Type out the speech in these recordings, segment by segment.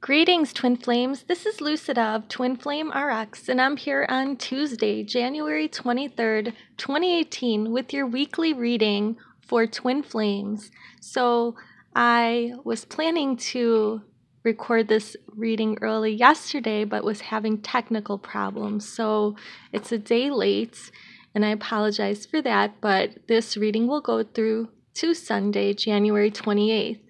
Greetings, Twin Flames. This is Lucida of Twin Flame RX, and I'm here on Tuesday, January 23rd, 2018, with your weekly reading for Twin Flames. So I was planning to record this reading early yesterday, but was having technical problems. So it's a day late, and I apologize for that, but this reading will go through to Sunday, January 28th.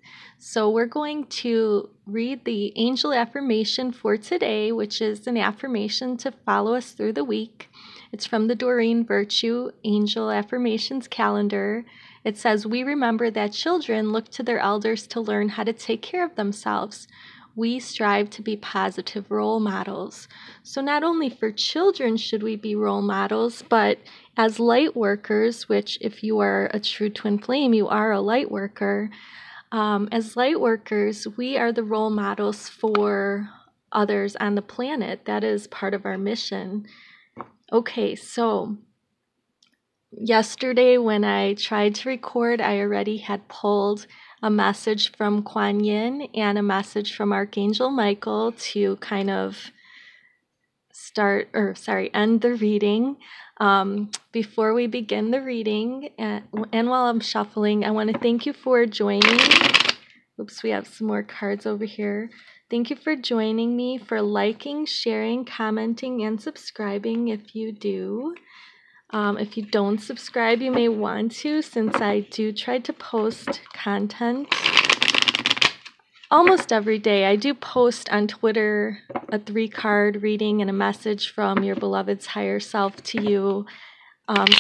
So we're going to read the angel affirmation for today, which is an affirmation to follow us through the week. It's from the Doreen Virtue Angel Affirmations calendar. It says, "We remember that children look to their elders to learn how to take care of themselves. We strive to be positive role models." So not only for children should we be role models, but as light workers, which if you are a true twin flame, you are a light worker. As light workers, we are the role models for others on the planet. That is part of our mission. Okay, so yesterday when I tried to record, I already had pulled a message from Kuan and a message from Archangel Michael to kind of end the reading. Before we begin the reading, and while I'm shuffling, I want to thank you for joining. Oops, we have some more cards over here. Thank you for joining me, for liking, sharing, commenting, and subscribing if you do. If you don't subscribe, you may want to, since I do try to post content almost every day. I do post on Twitter a 3-card reading and a message from your beloved's higher self to you.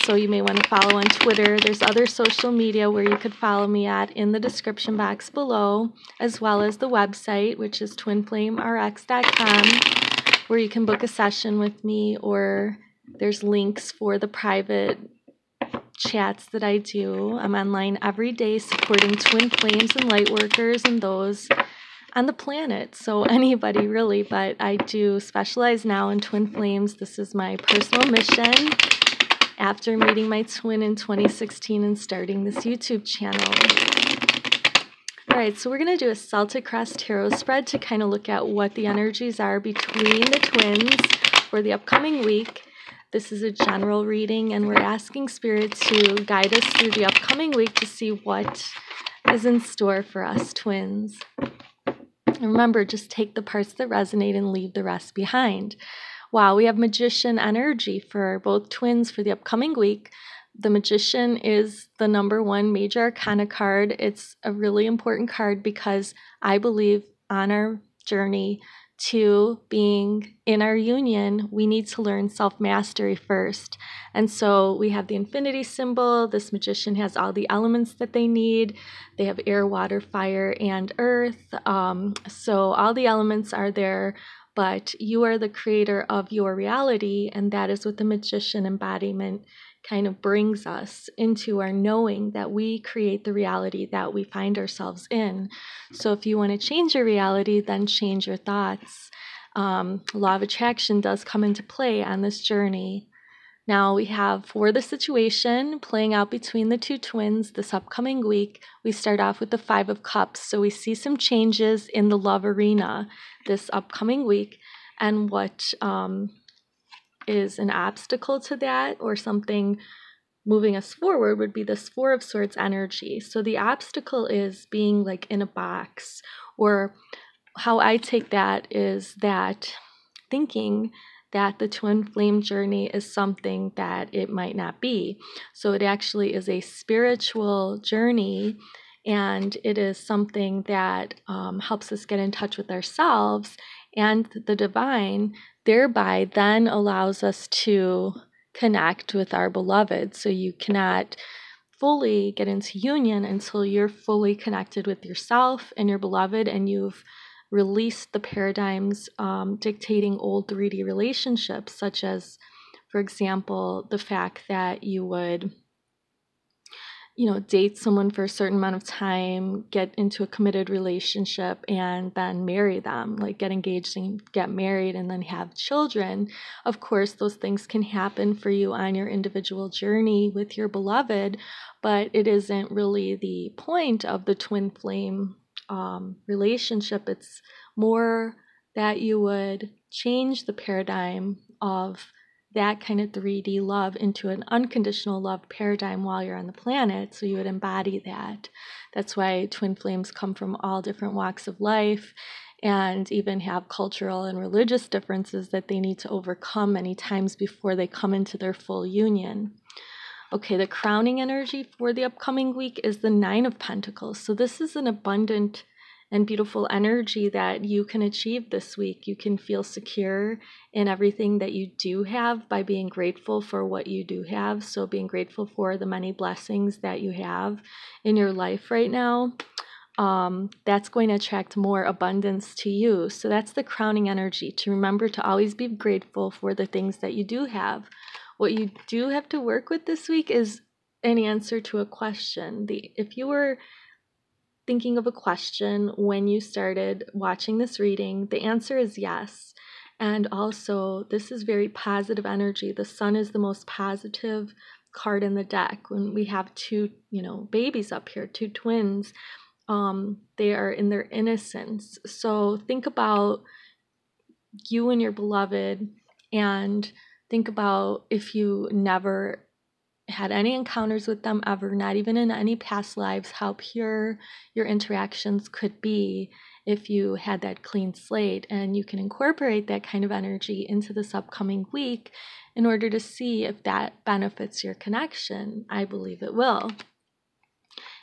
So you may want to follow on Twitter. There's other social media where you could follow me at in the description box below, as well as the website, which is twinflamerx.com, where you can book a session with me, or there's links for the private chats that I do. I'm online every day supporting twin flames and light workers and those on the planet. So anybody really, but I do specialize now in twin flames. This is my personal mission after meeting my twin in 2016 and starting this YouTube channel. All right, so we're going to do a Celtic Cross Tarot spread to kind of look at what the energies are between the twins for the upcoming week. This is a general reading, and we're asking Spirit to guide us through the upcoming week to see what is in store for us twins. And remember, just take the parts that resonate and leave the rest behind. Wow, we have Magician energy for both twins for the upcoming week. The Magician is the #1 major arcana card. It's a really important card because I believe on our journey to being in our union, we need to learn self-mastery first. And so we have the infinity symbol. This magician has all the elements that they need. They have air, water, fire, and earth. So all the elements are there, but you are the creator of your reality, and that is what the magician embodiment kind of brings us into, our knowing that we create the reality that we find ourselves in. So if you want to change your reality, then change your thoughts. Law of attraction does come into play on this journey. Now we have, for the situation playing out between the two twins this upcoming week, we start off with the 5 of Cups. So we see some changes in the love arena this upcoming week, and what is an obstacle to that or something moving us forward would be this 4 of Swords energy. So the obstacle is being like in a box, or how I take that is that thinking that the twin flame journey is something that it might not be. So it actually is a spiritual journey, and it is something that helps us get in touch with ourselves and the divine, thereby then allows us to connect with our beloved. So you cannot fully get into union until you're fully connected with yourself and your beloved, and you've released the paradigms dictating old 3D relationships, such as, for example, the fact that you would date someone for a certain amount of time, get into a committed relationship, and then marry them, like get engaged and get married and then have children. Of course, those things can happen for you on your individual journey with your beloved, but it isn't really the point of the twin flame relationship. It's more that you would change the paradigm of that kind of 3D love into an unconditional love paradigm while you're on the planet. So you would embody that. That's why twin flames come from all different walks of life and even have cultural and religious differences that they need to overcome many times before they come into their full union. Okay, the crowning energy for the upcoming week is the Nine of Pentacles. So this is an abundant and beautiful energy that you can achieve this week. You can feel secure in everything that you do have by being grateful for what you do have. So being grateful for the many blessings that you have in your life right now. That's going to attract more abundance to you. So that's the crowning energy, to remember to always be grateful for the things that you do have. What you do have to work with this week is an answer to a question. If you were thinking of a question when you started watching this reading, the answer is yes. And also, this is very positive energy. The Sun is the most positive card in the deck. When we have two, babies up here, two twins, they are in their innocence. So think about you and your beloved, and think about if you never had any encounters with them ever, not even in any past lives, how pure your interactions could be if you had that clean slate. And you can incorporate that kind of energy into this upcoming week in order to see if that benefits your connection. I believe it will.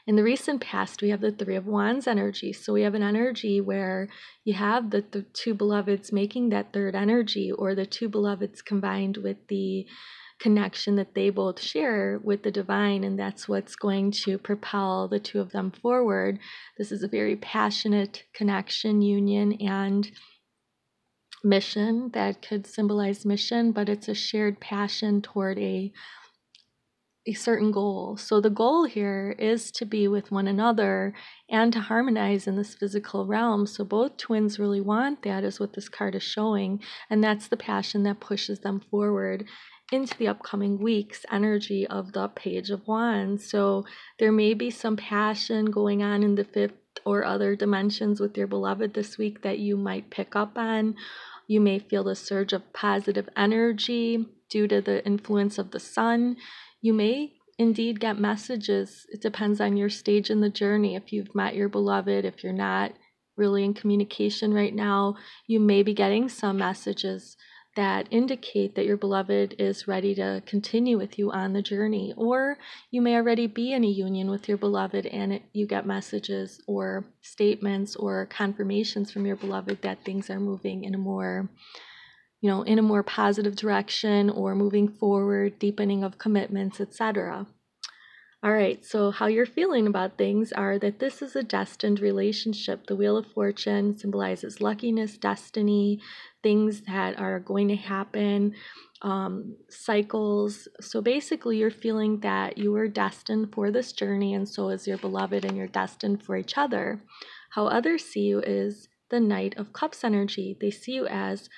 In the recent past, we have the Three of Wands energy. So we have an energy where you have the two beloveds making that third energy, or the two beloveds combined with the connection that they both share with the divine, and that's what's going to propel the two of them forward. This is a very passionate connection, union, and mission that could symbolize mission, but it's a shared passion toward a certain goal. So the goal here is to be with one another and to harmonize in this physical realm. So both twins really want that, is what this card is showing, and that's the passion that pushes them forward into the upcoming week's energy of the Page of Wands. So there may be some passion going on in the fifth or other dimensions with your beloved this week that you might pick up on. You may feel the surge of positive energy due to the influence of the Sun. You may indeed get messages. It depends on your stage in the journey. If you've met your beloved, if you're not really in communication right now, you may be getting some messages that indicate that your beloved is ready to continue with you on the journey. Or you may already be in a union with your beloved and you get messages or statements or confirmations from your beloved that things are moving in a more positive direction, or moving forward, deepening of commitments, etc. All right, so how you're feeling about things are that this is a destined relationship. The Wheel of Fortune symbolizes luckiness, destiny, things that are going to happen, cycles. So basically, you're feeling that you were destined for this journey, and so is your beloved, and you're destined for each other. How others see you is the Knight of Cups energy. They see you as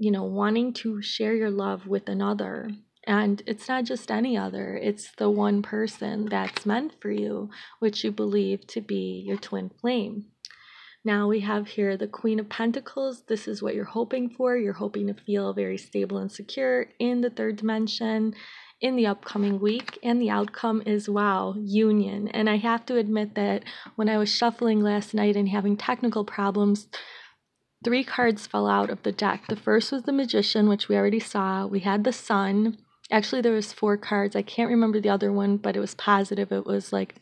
wanting to share your love with another. And it's not just any other, it's the one person that's meant for you, which you believe to be your twin flame. Now we have here the Queen of Pentacles. This is what you're hoping for. You're hoping to feel very stable and secure in the third dimension in the upcoming week. And the outcome is, wow, union. And I have to admit that when I was shuffling last night and having technical problems, 3 cards fell out of the deck. The first was the Magician, which we already saw. We had the Sun. Actually, there was 4 cards. I can't remember the other one, but it was positive. It was like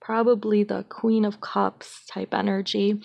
probably the Queen of Cups type energy.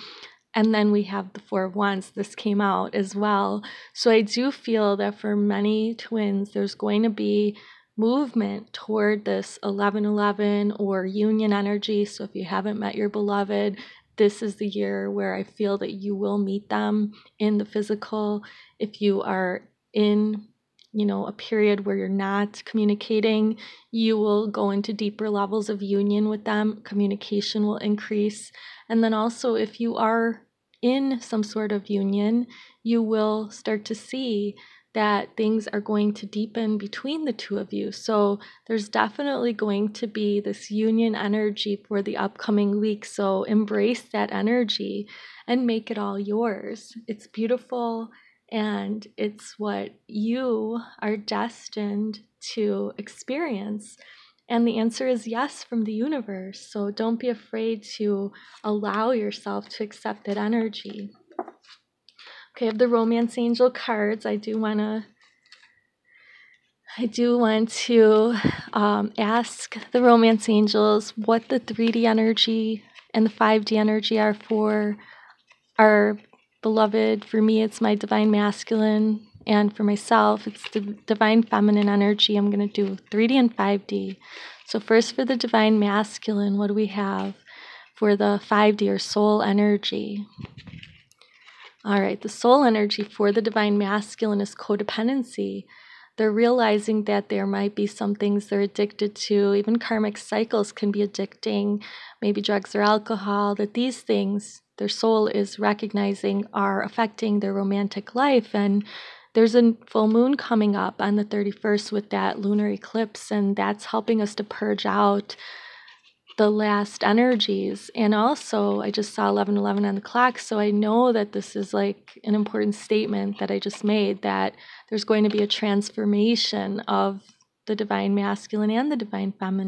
And then we have the Four of Wands. This came out as well. So I do feel that for many twins, there's going to be movement toward this 1111 or union energy. So if you haven't met your beloved, this is the year where I feel that you will meet them in the physical. If you are in, a period where you're not communicating, you will go into deeper levels of union with them. Communication will increase. And then also, if you are in some sort of union, you will start to see that things are going to deepen between the two of you. So there's definitely going to be this union energy for the upcoming week. So embrace that energy and make it all yours. It's beautiful, and it's what you are destined to experience. And the answer is yes from the universe. So don't be afraid to allow yourself to accept that energy. Okay, I have the Romance Angel cards. I do want to ask the Romance Angels what the 3D energy and the 5D energy are for our beloved. For me, it's my Divine Masculine, and for myself, it's the Divine Feminine energy. I'm going to do 3D and 5D. So first for the Divine Masculine, what do we have for the 5D or soul energy? All right, the soul energy for the Divine Masculine is codependency. They're realizing that there might be some things they're addicted to. Even karmic cycles can be addicting, maybe drugs or alcohol, that these things their soul is recognizing are affecting their romantic life. And there's a full moon coming up on the 31st with that lunar eclipse, and that's helping us to purge out the last energies. And also, I just saw 11:11 on the clock, so I know that this is like an important statement that I just made, that there's going to be a transformation of the Divine Masculine and the Divine Feminine.